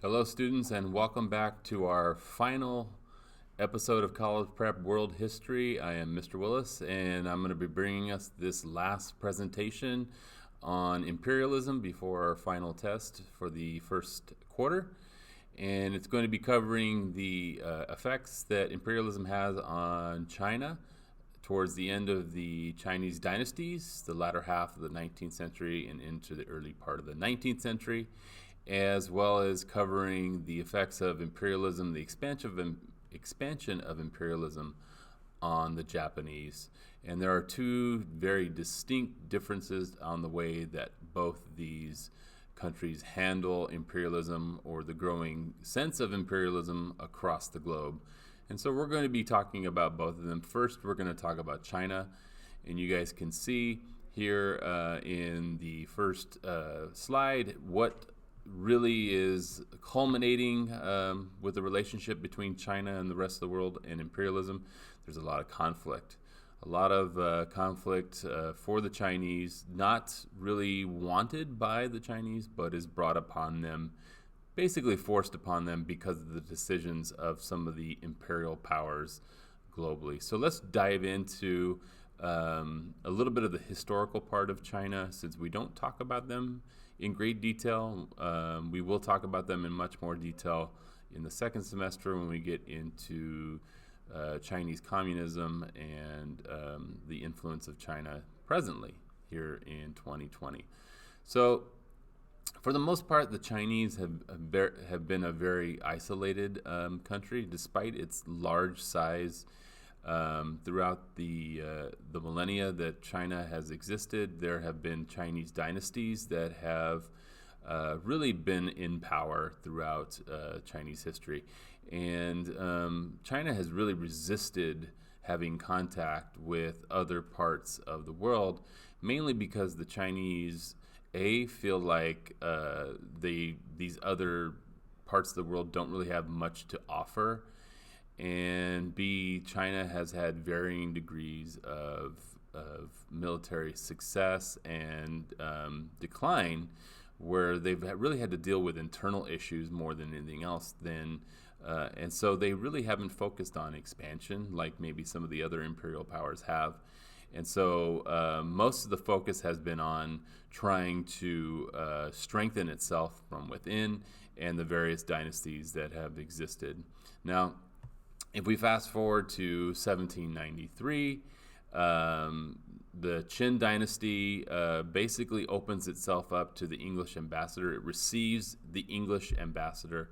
Hello, students, and welcome back to our final episode of College Prep World History. I am Mr. Willis, and I'm going to be bringing us this last presentation on imperialism before our final test for the first quarter. And it's going to be covering the effects that imperialism has on China towards the end of the Chinese dynasties, the latter half of the 19th century and into the early part of the 19th century, as well as covering the effects of imperialism, the expansion of imperialism on the Japanese. And there are two very distinct differences on the way that both these countries handle imperialism or the growing sense of imperialism across the globe. And so we're going to be talking about both of them. First, we're going to talk about China. And you guys can see here in the first slide what really is culminating with the relationship between China and the rest of the world and imperialism. There's a lot of conflict. A lot of conflict for the Chinese, not really wanted by the Chinese, but is brought upon them, basically forced upon them because of the decisions of some of the imperial powers globally. So let's dive into a little bit of the historical part of China, since we don't talk about them in great detail. We will talk about them in much more detail in the second semester when we get into Chinese communism and the influence of China presently here in 2020. So for the most part, the Chinese have been a very isolated country, despite its large size. Throughout the millennia that China has existed, there have been Chinese dynasties that have really been in power throughout Chinese history. And China has really resisted having contact with other parts of the world, mainly because the Chinese, feel like these other parts of the world don't really have much to offer, and B, China has had varying degrees of military success and decline, where they've really had to deal with internal issues more than anything else. And so they really haven't focused on expansion like maybe some of the other imperial powers have. And so most of the focus has been on trying to strengthen itself from within and the various dynasties that have existed. Now, if we fast forward to 1793, the Qin dynasty basically opens itself up to the English ambassador. It receives the English ambassador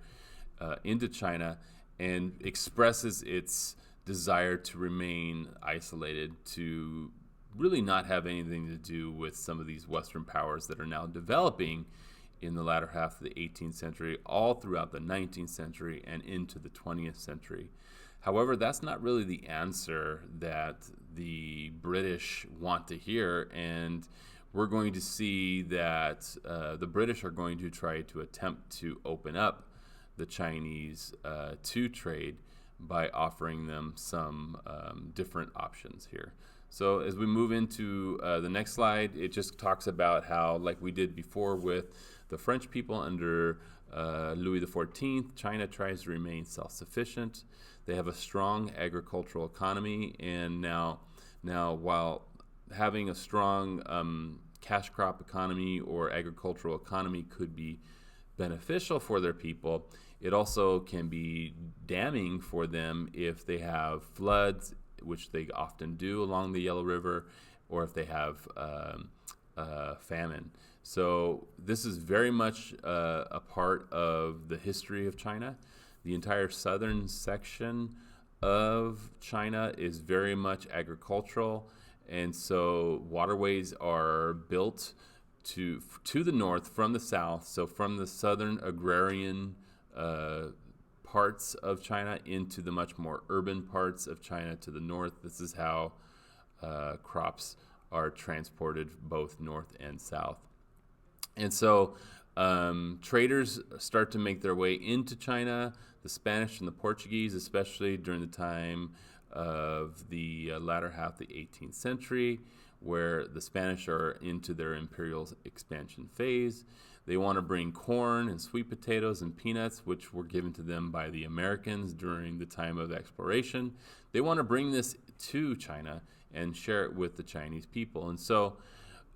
into China and expresses its desire to remain isolated, to really not have anything to do with some of these Western powers that are now developing in the latter half of the 18th century, all throughout the 19th century and into the 20th century. However, that's not really the answer that the British want to hear, and we're going to see that the British are going to try to attempt to open up the Chinese to trade by offering them some different options here. So as we move into the next slide, it just talks about how, like we did before with the French people under Louis XIV, China tries to remain self-sufficient. They have a strong agricultural economy, and now while having a strong cash crop economy or agricultural economy could be beneficial for their people, it also can be damning for them if they have floods, which they often do along the Yellow River, or if they have famine. So this is very much a part of the history of China. The entire southern section of China is very much agricultural, and so waterways are built to the north from the south, so from the southern agrarian parts of China into the much more urban parts of China to the north. This is how crops are transported both north and south. And so traders start to make their way into China. The Spanish and the Portuguese, especially during the time of the latter half of the 18th century, where the Spanish are into their imperial expansion phase. They want to bring corn and sweet potatoes and peanuts, which were given to them by the Americans during the time of exploration. They want to bring this to China and share it with the Chinese people. And so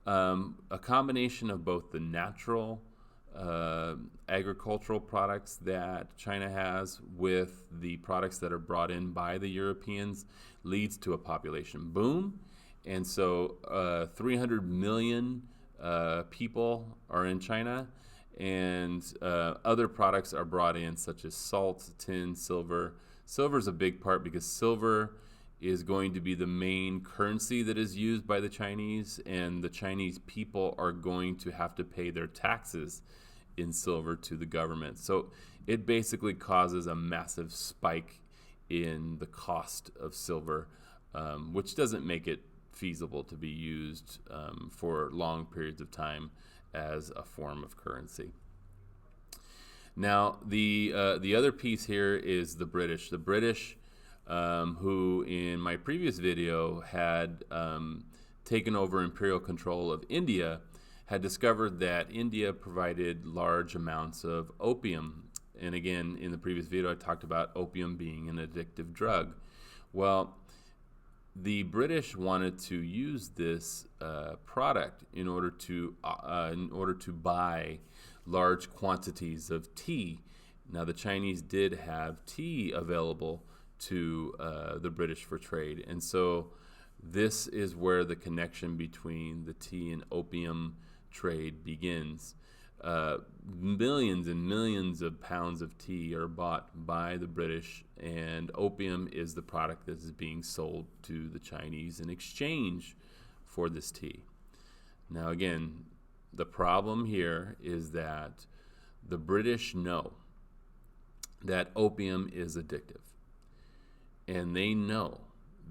a combination of both the natural agricultural products that China has with the products that are brought in by the Europeans leads to a population boom. And so 300 million people are in China, and other products are brought in, such as salt, tin, silver. Silver is a big part because silver is going to be the main currency that is used by the Chinese, and the Chinese people are going to have to pay their taxes in silver to the government. So it basically causes a massive spike in the cost of silver, which doesn't make it feasible to be used for long periods of time as a form of currency. Now, the other piece here is the British. The British, who in my previous video had taken over imperial control of India, had discovered that India provided large amounts of opium. And again, in the previous video, I talked about opium being an addictive drug. Well, the British wanted to use this product in order to buy large quantities of tea. Now, the Chinese did have tea available to the British for trade, and so this is where the connection between the tea and opium trade begins. Millions and millions of pounds of tea are bought by the British, and opium is the product that is being sold to the Chinese in exchange for this tea. Now, again, the problem here is that the British know that opium is addictive, and they know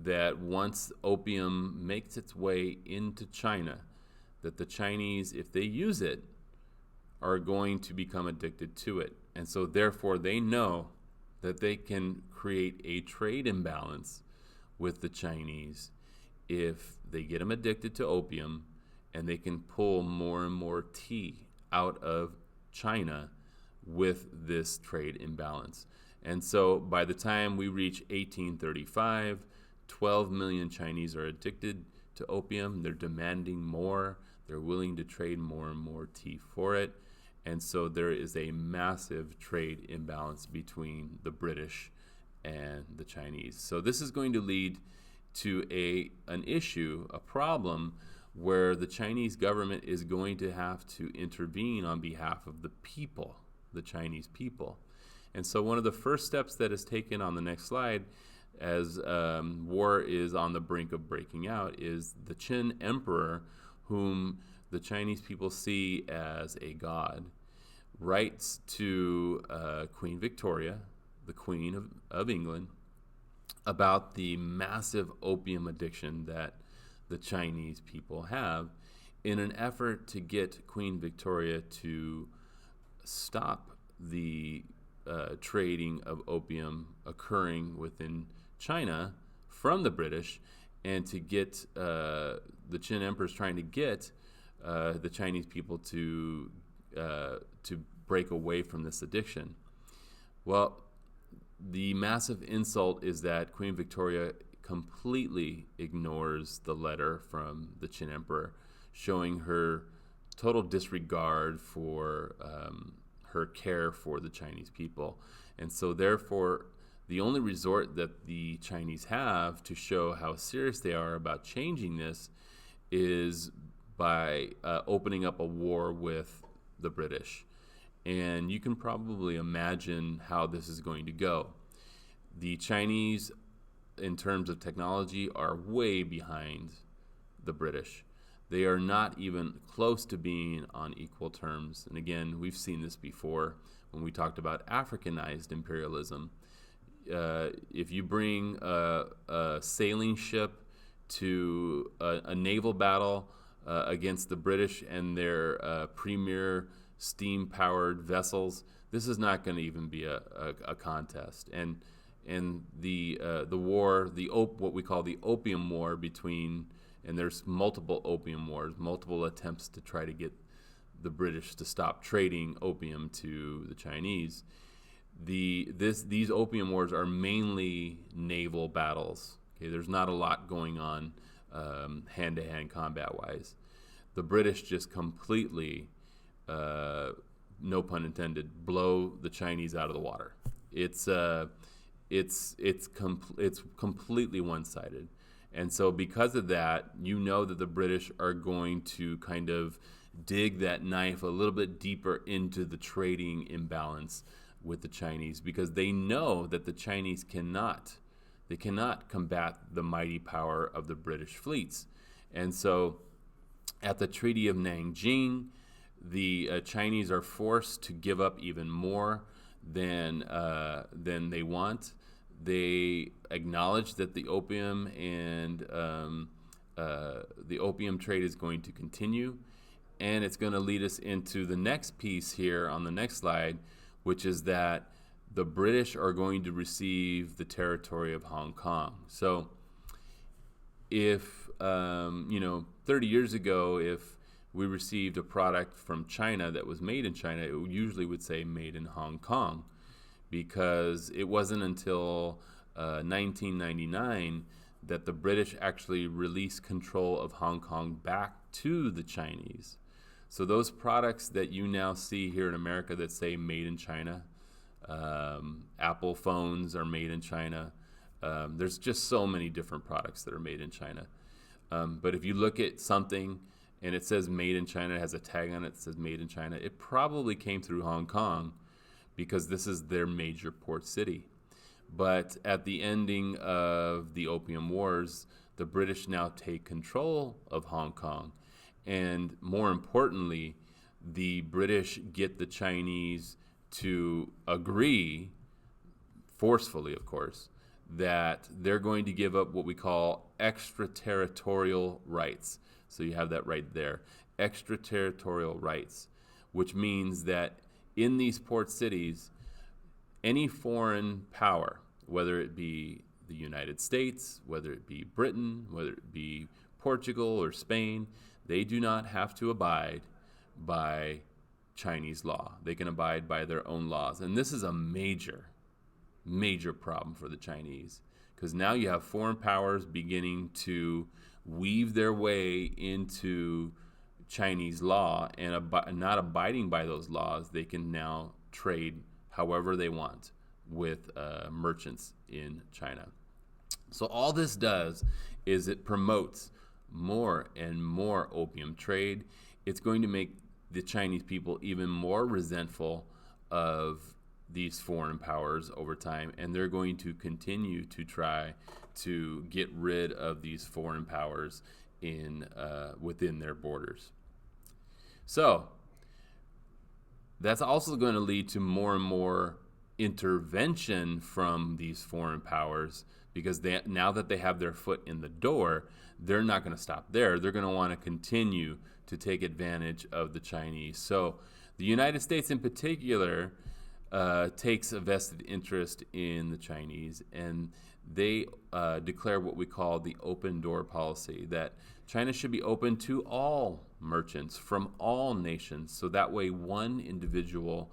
that once opium makes its way into China, that the Chinese, if they use it, are going to become addicted to it. And so therefore they know that they can create a trade imbalance with the Chinese if they get them addicted to opium, and they can pull more and more tea out of China with this trade imbalance. And so by the time we reach 1835, 12 million Chinese are addicted to opium. They're demanding more. They're willing to trade more and more tea for it. And so there is a massive trade imbalance between the British and the Chinese. So this is going to lead to an issue, a problem, where the Chinese government is going to have to intervene on behalf of the people, the Chinese people. And so one of the first steps that is taken on the next slide, as war is on the brink of breaking out, is the Qing Emperor, whom the Chinese people see as a god, writes to Queen Victoria, the Queen of England, about the massive opium addiction that the Chinese people have, in an effort to get Queen Victoria to stop the trading of opium occurring within China from the British, and to get the Qing Emperor's trying to get the Chinese people to break away from this addiction. Well, the massive insult is that Queen Victoria completely ignores the letter from the Qing Emperor, showing her total disregard for her care for the Chinese people. And so therefore, the only resort that the Chinese have to show how serious they are about changing this is by opening up a war with the British. And you can probably imagine how this is going to go. The Chinese, in terms of technology, are way behind the British. They are not even close to being on equal terms. And again, we've seen this before when we talked about Africanized imperialism. If you bring a sailing ship to a naval battle against the British and their premier steam-powered vessels, this is not going to even be a contest. And the war, what we call the Opium War between, and there's multiple opium wars, multiple attempts to try to get the British to stop trading opium to the Chinese. These opium wars are mainly naval battles. Okay, there's not a lot going on hand-to-hand combat-wise. The British just completely, no pun intended, blow the Chinese out of the water. It's completely one-sided. And so because of that, you know that the British are going to kind of dig that knife a little bit deeper into the trading imbalance with the Chinese, because they know that the Chinese cannot combat the mighty power of the British fleets. And so at the Treaty of Nanjing, the Chinese are forced to give up even more than they want. They acknowledge that the opium and the opium trade is going to continue, and it's going to lead us into the next piece here on the next slide, which is that the British are going to receive the territory of Hong Kong. So if 30 years ago, if we received a product from China that was made in China, it usually would say made in Hong Kong, because it wasn't until 1999 that the British actually released control of Hong Kong back to the Chinese. So those products that you now see here in America that say made in China, Apple phones are made in China. There's just so many different products that are made in China. But if you look at something and it says made in China, it has a tag on it that says made in China, it probably came through Hong Kong, because this is their major port city. But at the ending of the Opium Wars, the British now take control of Hong Kong. And more importantly, the British get the Chinese to agree, forcefully of course, that they're going to give up what we call extraterritorial rights. So you have that right there, extraterritorial rights, which means that in these port cities, any foreign power, whether it be the United States, whether it be Britain, whether it be Portugal or Spain, they do not have to abide by Chinese law. They can abide by their own laws. And this is a major, major problem for the Chinese, because now you have foreign powers beginning to weave their way into Chinese law, and not abiding by those laws, they can now trade however they want with merchants in China. So all this does is it promotes more and more opium trade. It's going to make the Chinese people even more resentful of these foreign powers over time, and they're going to continue to try to get rid of these foreign powers within their borders. So that's also going to lead to more and more intervention from these foreign powers, because now that they have their foot in the door, they're not going to stop there. They're going to want to continue to take advantage of the Chinese. So the United States in particular takes a vested interest in the Chinese, and they declare what we call the open door policy, that China should be open to all merchants from all nations, so that way one individual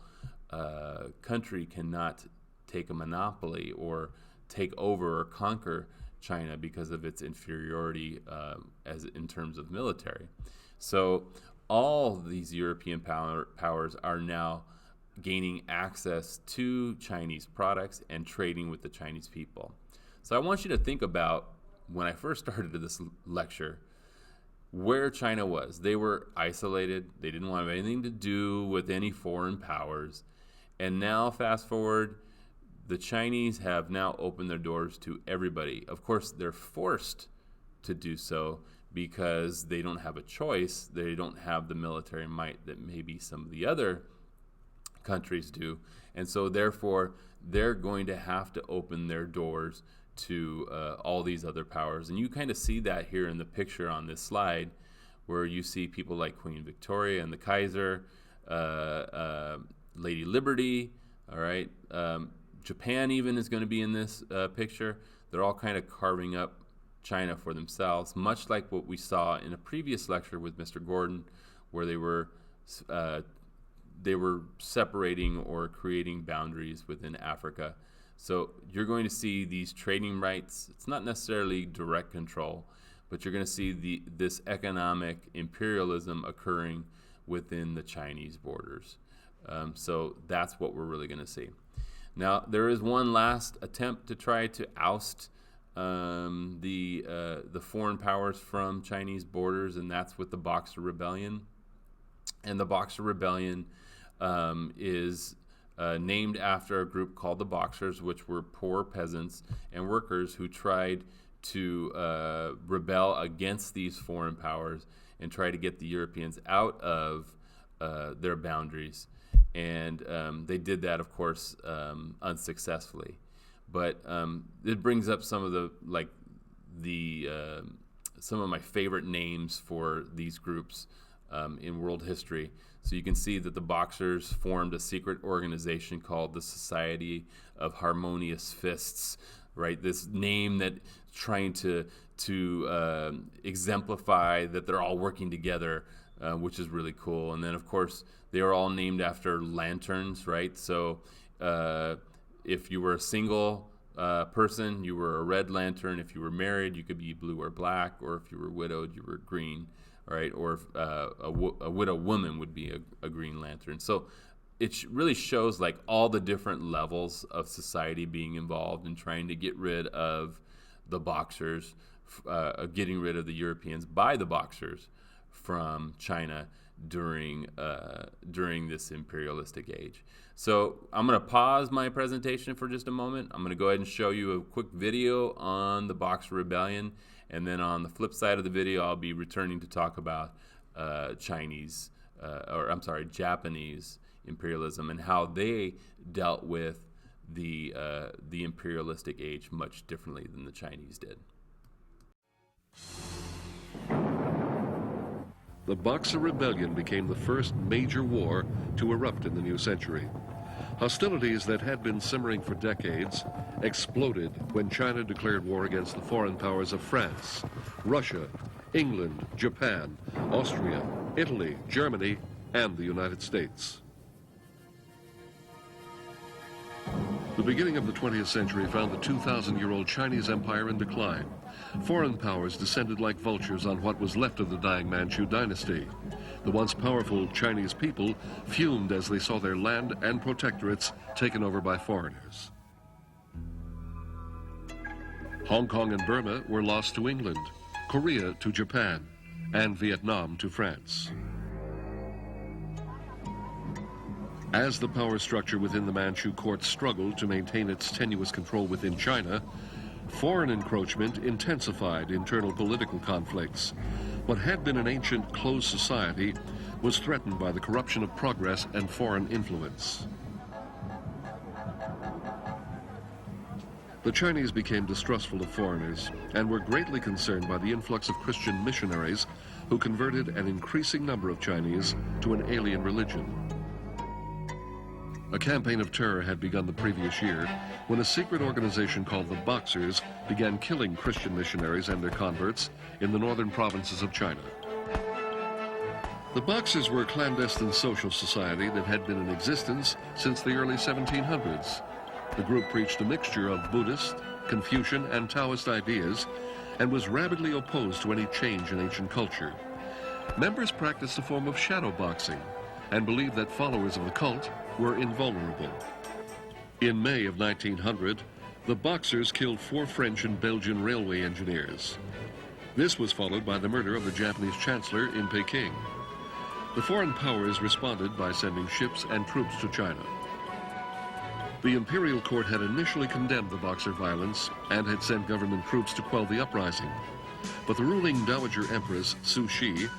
country cannot take a monopoly or take over or conquer China because of its inferiority as in terms of military. So all these European powers are now gaining access to Chinese products and trading with the Chinese people. So I want you to think about, when I first started this lecture, where China was. They were isolated. They didn't want to have anything to do with any foreign powers. And now, fast forward, the Chinese have now opened their doors to everybody. Of course, they're forced to do so because they don't have a choice. They don't have the military might that maybe some of the other countries do. And so, therefore, they're going to have to open their doors to all these other powers. And you kind of see that here in the picture on this slide, where you see people like Queen Victoria and the Kaiser, Lady Liberty, all right? Japan even is going to be in this picture. They're all kind of carving up China for themselves, much like what we saw in a previous lecture with Mr. Gordon, where they were they were separating or creating boundaries within Africa. So you're going to see these trading rights. It's not necessarily direct control, but you're going to see this economic imperialism occurring within the Chinese borders. So that's what we're really going to see. Now, there is one last attempt to try to oust the foreign powers from Chinese borders, and that's with the Boxer Rebellion. And the Boxer Rebellion is named after a group called the Boxers, which were poor peasants and workers who tried to rebel against these foreign powers and try to get the Europeans out of their boundaries. And they did that, of course, unsuccessfully. But it brings up some of some of my favorite names for these groups in world history. So you can see that the Boxers formed a secret organization called the Society of Harmonious Fists, right? This name that trying to exemplify that they're all working together, which is really cool. And then, of course, they are all named after lanterns, right? So if you were a single person, you were a red lantern. If you were married, you could be blue or black. Or if you were widowed, you were green, right? Or if, a widow woman would be a green lantern. So it really shows like all the different levels of society being involved in trying to get rid of the Boxers, getting rid of the Europeans by the Boxers from China during this imperialistic age. So I'm going to pause my presentation for just a moment. I'm going to go ahead and show you a quick video on the Boxer Rebellion, and then on the flip side of the video, I'll be returning to talk about Japanese imperialism and how they dealt with the imperialistic age much differently than the Chinese did. The Boxer Rebellion became the first major war to erupt in the new century. Hostilities that had been simmering for decades exploded when China declared war against the foreign powers of France, Russia, England, Japan, Austria, Italy, Germany, and the United States. The beginning of the 20th century found the 2,000-year-old Chinese empire in decline. Foreign powers descended like vultures on what was left of the dying Manchu dynasty. The once powerful Chinese people fumed as they saw their land and protectorates taken over by foreigners. Hong Kong and Burma were lost to England, Korea to Japan, and Vietnam to France. As the power structure within the Manchu court struggled to maintain its tenuous control within China, foreign encroachment intensified internal political conflicts. What had been an ancient closed society was threatened by the corruption of progress and foreign influence. The Chinese became distrustful of foreigners and were greatly concerned by the influx of Christian missionaries who converted an increasing number of Chinese to an alien religion. A campaign of terror had begun the previous year when a secret organization called the Boxers began killing Christian missionaries and their converts in the northern provinces of China. The Boxers were a clandestine social society that had been in existence since the early 1700s. The group preached a mixture of Buddhist, Confucian, and Taoist ideas and was rabidly opposed to any change in ancient culture. Members practiced a form of shadow boxing and believed that followers of the cult were invulnerable. In May of 1900, the Boxers killed 4 French and Belgian railway engineers. This was followed by the murder of the Japanese chancellor in Peking. The foreign powers responded by sending ships and troops to China. The imperial court had initially condemned the Boxer violence and had sent government troops to quell the uprising. But the ruling Dowager Empress, Cixi,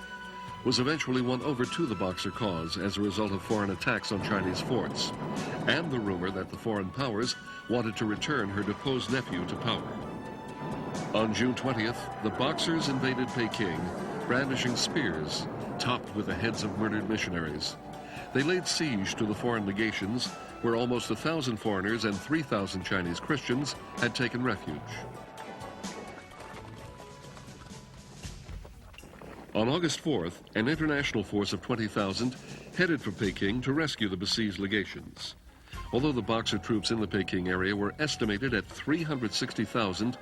was eventually won over to the Boxer cause as a result of foreign attacks on Chinese forts, and the rumor that the foreign powers wanted to return her deposed nephew to power. On June 20th, the Boxers invaded Peking, brandishing spears topped with the heads of murdered missionaries. They laid siege to the foreign legations, where almost 1,000 foreigners and 3,000 Chinese Christians had taken refuge. On August 4th, an international force of 20,000 headed for Peking to rescue the besieged legations. Although the Boxer troops in the Peking area were estimated at 360,000,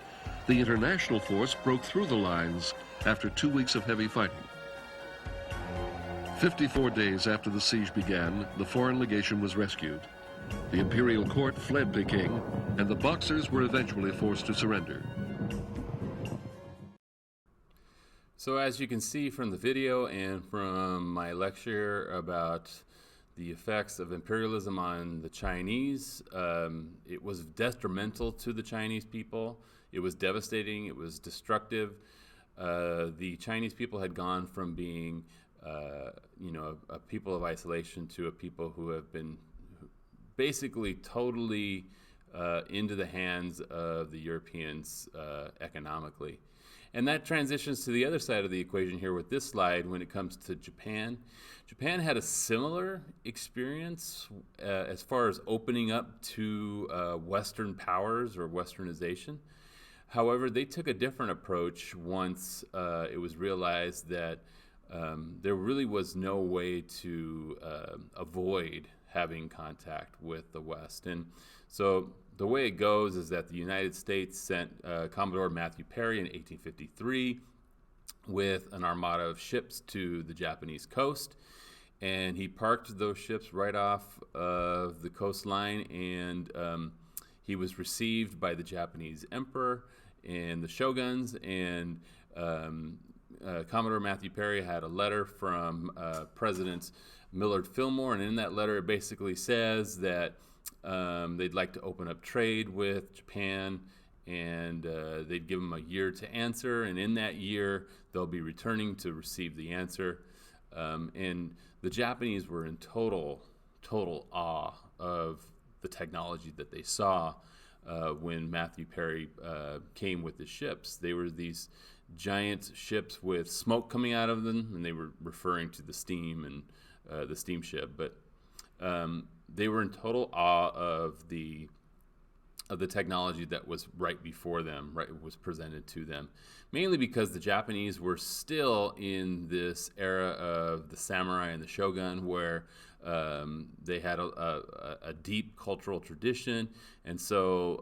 the international force broke through the lines after 2 weeks of heavy fighting. 54 days after the siege began, the foreign legation was rescued. The imperial court fled Peking, and the Boxers were eventually forced to surrender. So as you can see from the video and from my lecture about the effects of imperialism on the Chinese, it was detrimental to the Chinese people. It was devastating. It was destructive. The Chinese people had gone from being, a people of isolation to a people who have been basically totally into the hands of the Europeans economically. And that transitions to the other side of the equation here with this slide when it comes to Japan. Japan had a similar experience as far as opening up to Western powers or Westernization. However, they took a different approach once it was realized that there really was no way to avoid having contact with the West. And so the way it goes is that the United States sent Commodore Matthew Perry in 1853 with an armada of ships to the Japanese coast. And he parked those ships right off of the coastline, and he was received by the Japanese Emperor and the shoguns. And Commodore Matthew Perry had a letter from President Millard Fillmore, and in that letter it basically says that they'd like to open up trade with Japan, and they'd give them a year to answer, and in that year they'll be returning to receive the answer. And the Japanese were in total awe of the technology that they saw when Matthew Perry came with the ships. They were these giant ships with smoke coming out of them, and they were referring to the steam and the steamship, but they were in total awe of the technology that was right before them, was presented to them, mainly because the Japanese were still in this era of the samurai and the shogun, where they had a deep cultural tradition, and so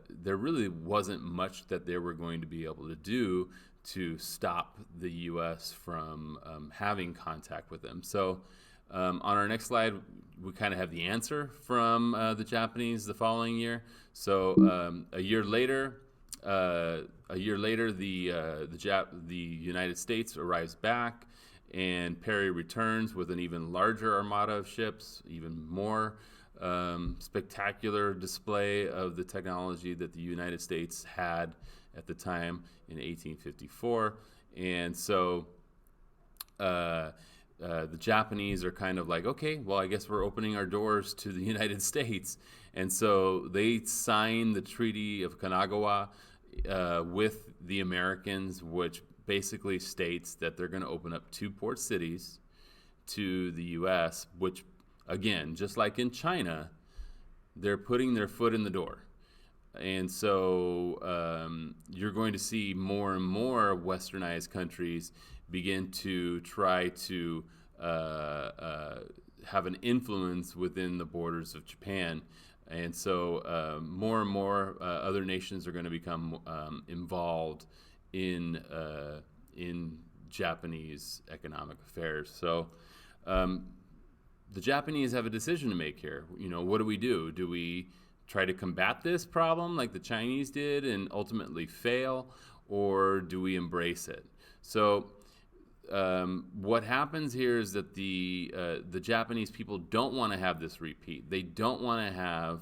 there really wasn't much that they were going to be able to do to stop the U.S. from having contact with them. So on our next slide, we kind of have the answer from the Japanese the following year. So a year later, the United States arrives back, and Perry returns with an even larger armada of ships, even more spectacular display of the technology that the United States had at the time in 1854. And so the Japanese are kind of like, okay, well, I guess we're opening our doors to the United States. And so they signed the Treaty of Kanagawa with the Americans, which basically states that they're going to open up 2 port cities to the U.S., which, again, just like in China, they're putting their foot in the door. And so you're going to see more and more westernized countries begin to try to have an influence within the borders of Japan. And so more and more other nations are going to become involved in Japanese economic affairs. So the Japanese have a decision to make here. What do? Do we try to combat this problem like the Chinese did and ultimately fail, or do we embrace it? So what happens here is that the Japanese people don't want to have this repeat. They don't want to have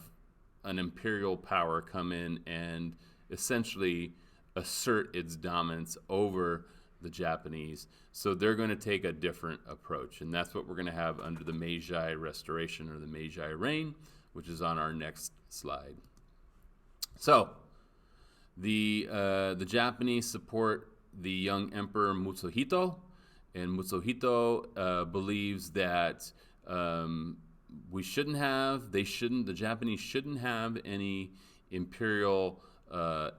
an imperial power come in and essentially assert its dominance over the Japanese. So they're going to take a different approach, and that's what we're going to have under the Meiji Restoration or the Meiji reign, which is on our next slide. So the Japanese support the young Emperor Mutsuhito, and Mutsuhito believes that the Japanese shouldn't have any imperial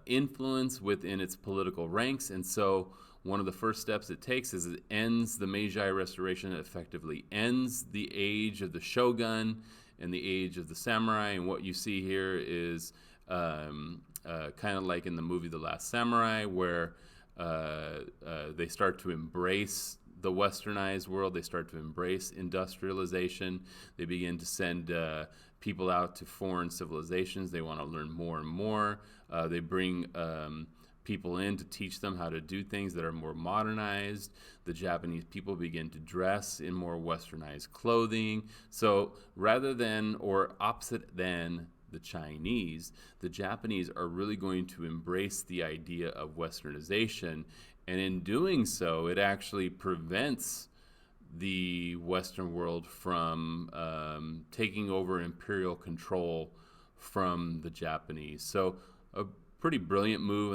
influence within its political ranks. And so one of the first steps it takes is it ends the Meiji Restoration. It effectively ends the age of the shogun and the age of the samurai. And what you see here is kind of like in the movie The Last Samurai, where they start to embrace the westernized world. They start to embrace industrialization. They begin to send people out to foreign civilizations. They want to learn more and more. They bring people in to teach them how to do things that are more modernized. The Japanese people begin to dress in more westernized clothing. So rather than, or opposite than, the Chinese, the Japanese are really going to embrace the idea of westernization. And in doing so, it actually prevents the Western world from taking over imperial control from the Japanese. So a pretty brilliant move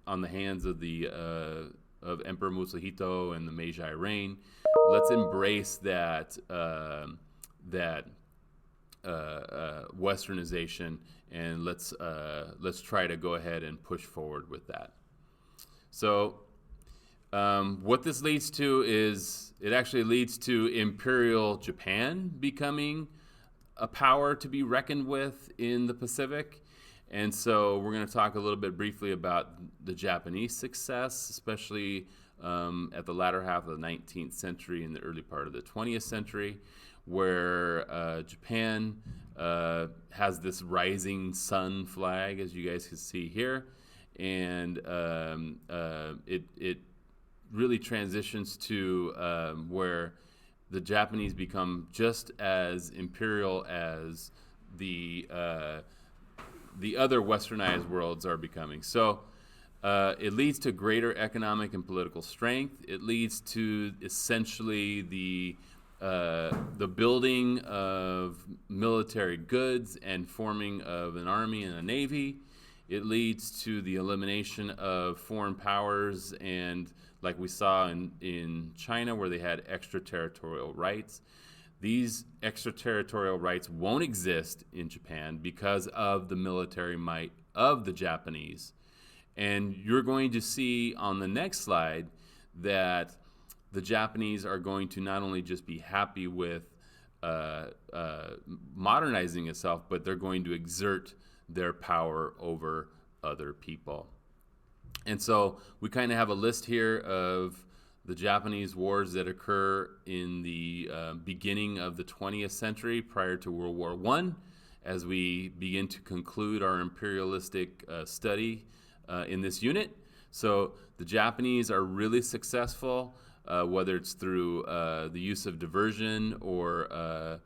on the hands of the of Emperor Musuhito and the Meiji reign. Let's embrace that westernization, and let's try to go ahead and push forward with that. So what this leads to is it actually leads to Imperial Japan becoming a power to be reckoned with in the Pacific. And so we're going to talk a little bit briefly about the Japanese success, especially at the latter half of the 19th century and the early part of the 20th century, where Japan has this rising sun flag, as you guys can see here. And it really transitions to where the Japanese become just as imperial as the other westernized worlds are becoming. So it leads to greater economic and political strength. It leads to essentially the building of military goods and forming of an army and a navy. It leads to the elimination of foreign powers, and like we saw in China, where they had extraterritorial rights. These extraterritorial rights won't exist in Japan because of the military might of the Japanese. And you're going to see on the next slide that the Japanese are going to not only just be happy with modernizing itself, but they're going to exert their power over other people. And so we kind of have a list here of the Japanese wars that occur in the beginning of the 20th century prior to World War I, as we begin to conclude our imperialistic study in this unit. So the Japanese are really successful, whether it's through the use of diversion or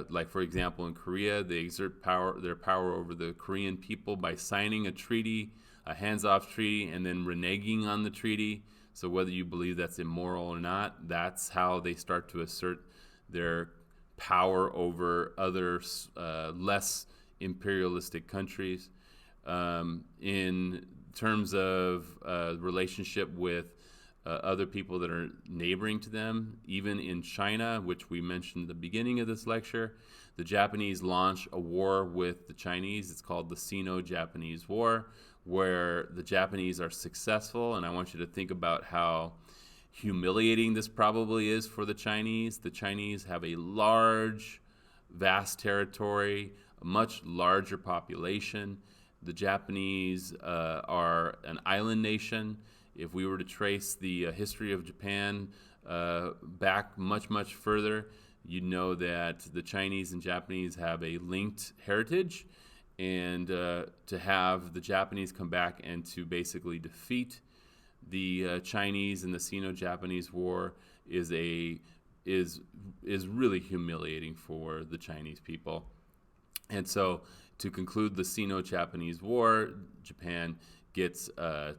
like, for example, in Korea, they exert their power over the Korean people by signing a treaty, a hands-off treaty, and then reneging on the treaty. So whether you believe that's immoral or not, that's how they start to assert their power over other less imperialistic countries. In terms of relationship with other people that are neighboring to them, even in China, which we mentioned at the beginning of this lecture, the Japanese launch a war with the Chinese. It's called the Sino-Japanese War, where the Japanese are successful. And I want you to think about how humiliating this probably is for the Chinese. The Chinese have a large, vast territory, a much larger population. The Japanese are an island nation. If we were to trace the history of Japan back much, much further, you'd know that the Chinese and Japanese have a linked heritage. And to have the Japanese come back and to basically defeat the Chinese in the Sino-Japanese War is really humiliating for the Chinese people. And so to conclude the Sino-Japanese War, Japan gets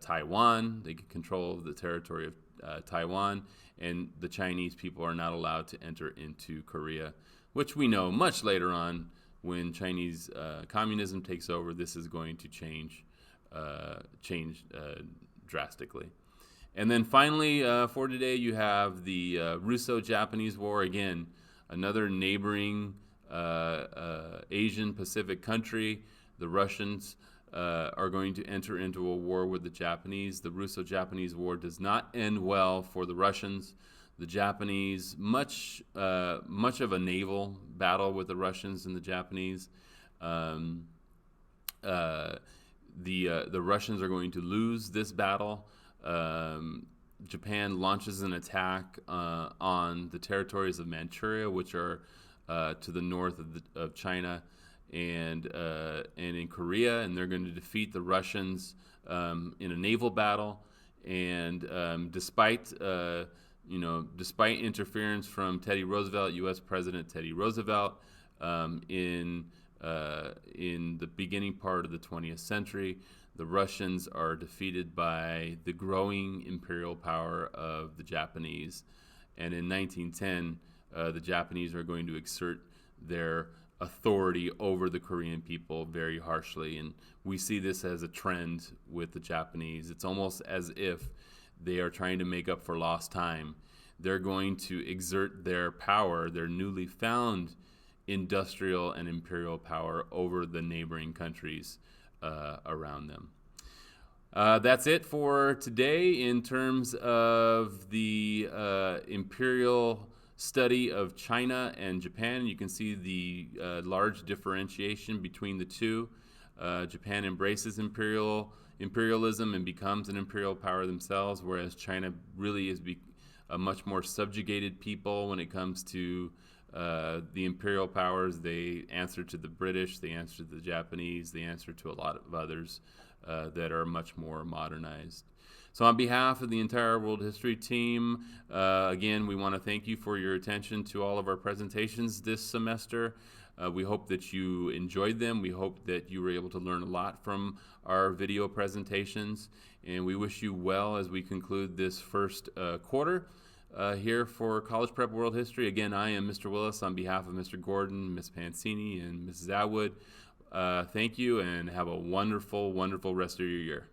Taiwan. They get control of the territory of Taiwan, and the Chinese people are not allowed to enter into Korea, which we know much later on, when Chinese communism takes over, this is going to change drastically. And then finally, for today, you have the Russo-Japanese War. Again, another neighboring Asian Pacific country. The Russians are going to enter into a war with the Japanese. The Russo-Japanese War does not end well for the Russians. The Japanese, much of a naval battle with the Russians and the Japanese. The Russians are going to lose this battle. Japan launches an attack on the territories of Manchuria, which are to the north of China, and in Korea, and they're going to defeat the Russians in a naval battle. And despite interference from Teddy Roosevelt, U.S. President Teddy Roosevelt, in the beginning part of the 20th century, the Russians are defeated by the growing imperial power of the Japanese. And in 1910, the Japanese are going to exert their authority over the Korean people very harshly. And we see this as a trend with the Japanese. It's almost as if they are trying to make up for lost time. They're going to exert their power, their newly found industrial and imperial power, over the neighboring countries around them. That's it for today in terms of the imperial study of China and Japan. You can see the large differentiation between the two. Japan embraces imperialism and becomes an imperial power themselves, whereas China really is a much more subjugated people when it comes to the imperial powers. They answer to the British, they answer to the Japanese, they answer to a lot of others that are much more modernized. So on behalf of the entire World History team, again, we want to thank you for your attention to all of our presentations this semester. We hope that you enjoyed them. We hope that you were able to learn a lot from our video presentations. And we wish you well as we conclude this first quarter here for College Prep World History. Again, I am Mr. Willis on behalf of Mr. Gordon, Ms. Pancini, and Mrs. Atwood. Thank you, and have a wonderful, wonderful rest of your year.